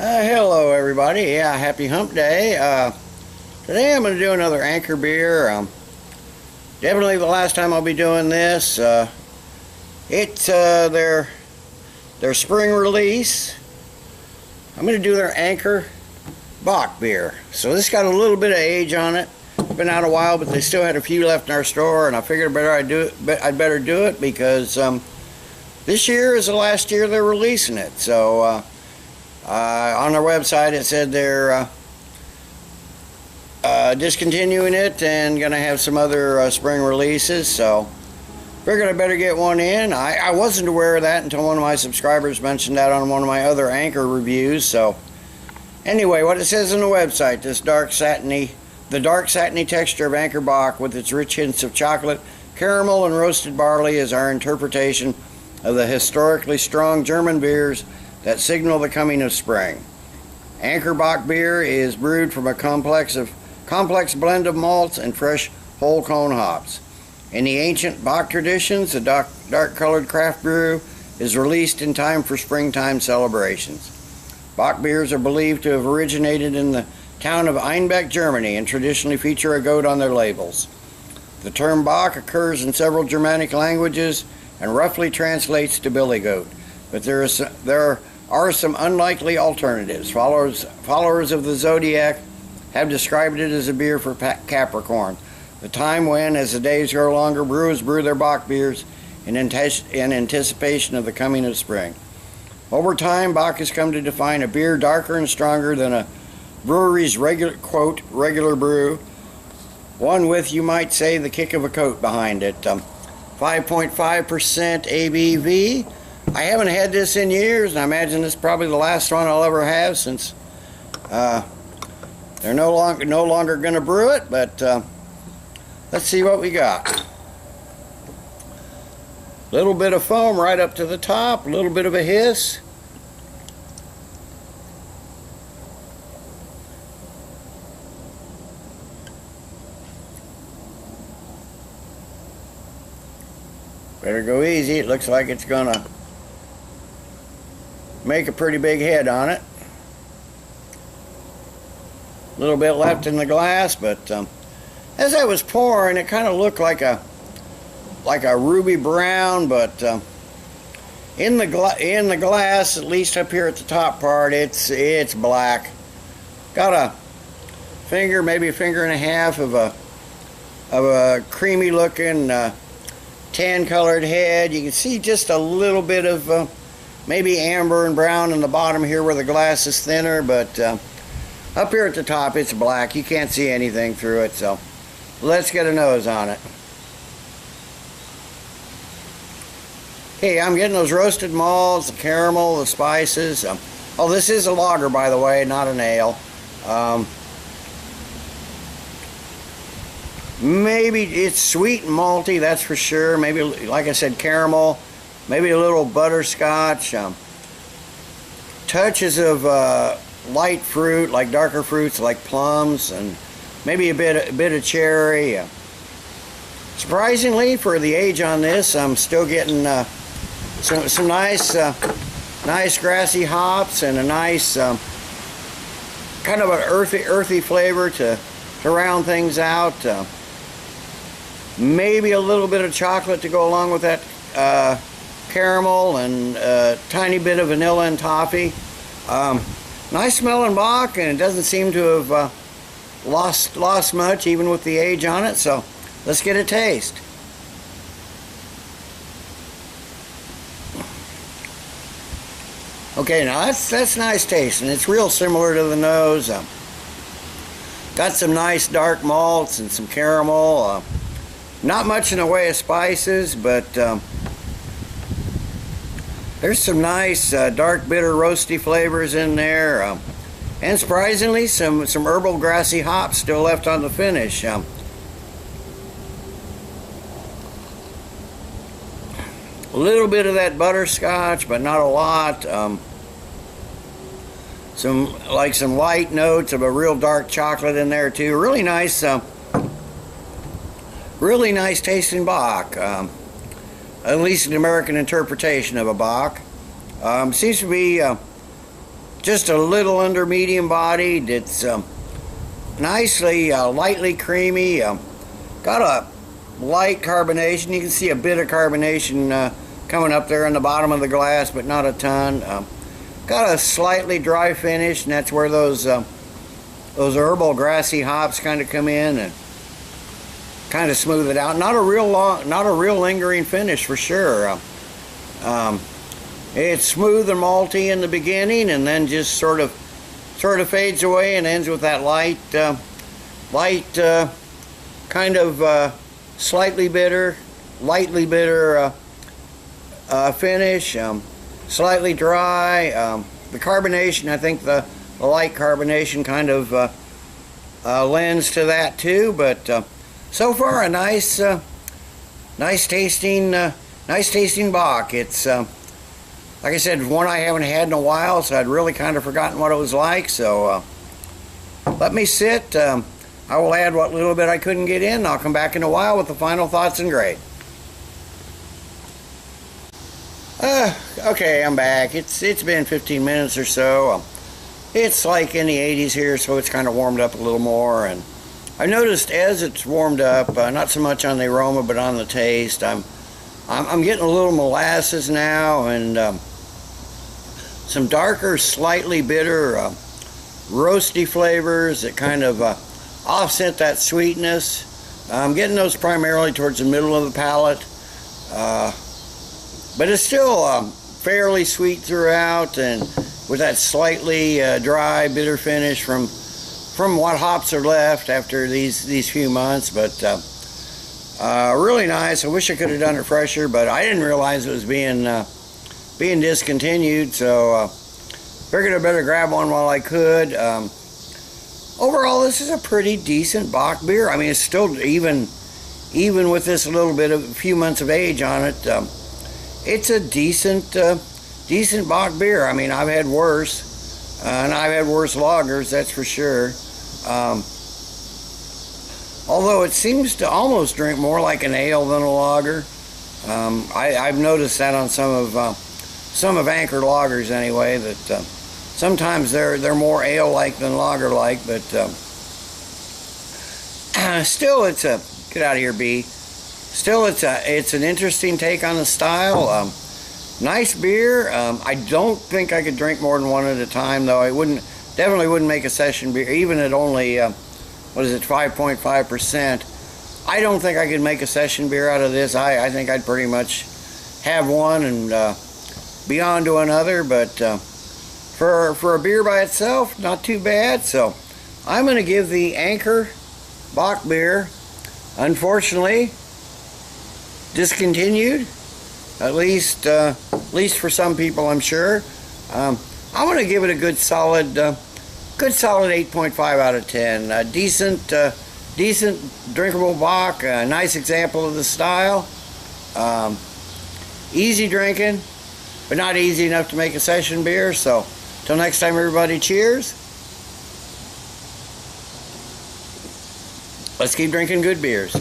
Hello everybody, happy hump day. Today I'm going to do another Anchor beer. Definitely the last time I'll be doing this. It's their spring release. I'm going to do their Anchor Bock beer. So this got a little bit of age on it. Been out a while, but they still had a few left in our store, and I figured I'd better do it because this year is the last year they're releasing it. So on their website it said they're discontinuing it and gonna have some other spring releases, so figured I better get one in. I wasn't aware of that until one of my subscribers mentioned that on one of my other Anchor reviews. So anyway, what it says on the website, the dark satiny texture of Anchor Bock with its rich hints of chocolate, caramel, and roasted barley is our interpretation of the historically strong German beers that signal the coming of spring. Anchor Bock beer is brewed from a complex blend of malts and fresh whole cone hops. In the ancient Bock traditions, the dark colored craft brew is released in time for springtime celebrations. Bock beers are believed to have originated in the town of Einbeck, Germany, and traditionally feature a goat on their labels. The term Bock occurs in several Germanic languages and roughly translates to billy goat, but there are some unlikely alternatives. Followers of the zodiac have described it as a beer for Capricorn, the time when, as the days grow longer, brewers brew their Bock beers in anticipation of the coming of spring. Over time, Bock has come to define a beer darker and stronger than a brewery's regular brew, one with, you might say, the kick of a coat behind it. 5.5% ABV. I haven't had this in years, and I imagine this is probably the last one I'll ever have, since they're no longer going to brew it. But let's see what we got. Little bit of foam right up to the top, a little bit of a hiss. Better go easy. It looks like it's gonna make a pretty big head on it. A little bit left in the glass, but as I was pouring, it kind of looked like a ruby brown, but in the glass, at least up here at the top part, it's black. Got a finger, maybe a finger and a half of a creamy looking tan colored head. You can see just a little bit of maybe amber and brown in the bottom here where the glass is thinner, but up here at the top it's black. You can't see anything through it, so let's get a nose on it. Okay, I'm getting those roasted malts, the caramel, the spices. Oh, this is a lager, by the way, not an ale. Maybe it's sweet and malty, that's for sure. Maybe, like I said, caramel. Maybe a little butterscotch. Touches of light fruit, like darker fruits, like plums, and maybe a bit of cherry. Surprisingly, for the age on this, I'm still getting some nice grassy hops and a nice kind of an earthy flavor to round things out. Maybe a little bit of chocolate to go along with that caramel, and a tiny bit of vanilla and toffee. Nice smelling Bock, and it doesn't seem to have lost much even with the age on it. So let's get a taste. Okay, now that's nice taste, and it's real similar to the nose. Got some nice dark malts and some caramel. Not much in the way of spices, but there's some nice dark bitter roasty flavors in there, and surprisingly some herbal grassy hops still left on the finish. A little bit of that butterscotch, but not a lot. Some light notes of a real dark chocolate in there too. Really nice tasting Bock. At least an American interpretation of a Bock. Seems to be just a little under medium bodied. It's nicely, lightly creamy. Got a light carbonation. You can see a bit of carbonation coming up there in the bottom of the glass, but not a ton. Got a slightly dry finish, and that's where those herbal grassy hops kind of come in and kind of smooth it out. Not a real lingering finish for sure. It's smooth and malty in the beginning, and then just sort of fades away and ends with that light kind of lightly bitter finish. Slightly dry. The carbonation, I think the light carbonation kind of lends to that too. But so far, a nice tasting Bock. It's like I said, one I haven't had in a while, so I'd really kind of forgotten what it was like. So let me sit. I will add what little bit I couldn't get in. I'll come back in a while with the final thoughts and grade. Okay, I'm back. It's been 15 minutes or so. It's like in the 80s here, so it's kind of warmed up a little more. And I noticed as it's warmed up, not so much on the aroma, but on the taste, I'm getting a little molasses now, and some darker, slightly bitter, roasty flavors that kind of offset that sweetness. I'm getting those primarily towards the middle of the palate, but it's still fairly sweet throughout, and with that slightly dry, bitter finish from what hops are left after these few months. But really nice. I wish I could have done it fresher, but I didn't realize it was being discontinued, so figured I better grab one while I could. Overall, this is a pretty decent Bock beer. I mean, it's still, even with this little bit of a few months of age on it, it's a decent Bock beer. I mean, I've had worse, and I've had worse lagers, that's for sure. Although it seems to almost drink more like an ale than a lager. I've noticed that on some of Anchor lagers anyway, that sometimes they're more ale-like than lager-like, but still, it's a, get out of here, bee. Still, it's an interesting take on the style. Nice beer. I don't think I could drink more than one at a time, though. I definitely wouldn't make a session beer, even at only 5.5%. I don't think I could make a session beer out of this. I think I'd pretty much have one and be on to another. But for a beer by itself, not too bad. So I'm going to give the Anchor Bock Beer, unfortunately, discontinued. At least for some people, I'm sure. I'm going to give it a good solid 8.5 out of 10. Decent drinkable Bock. A nice example of the style. Easy drinking, but not easy enough to make a session beer. So, till next time, everybody, cheers. Let's keep drinking good beers.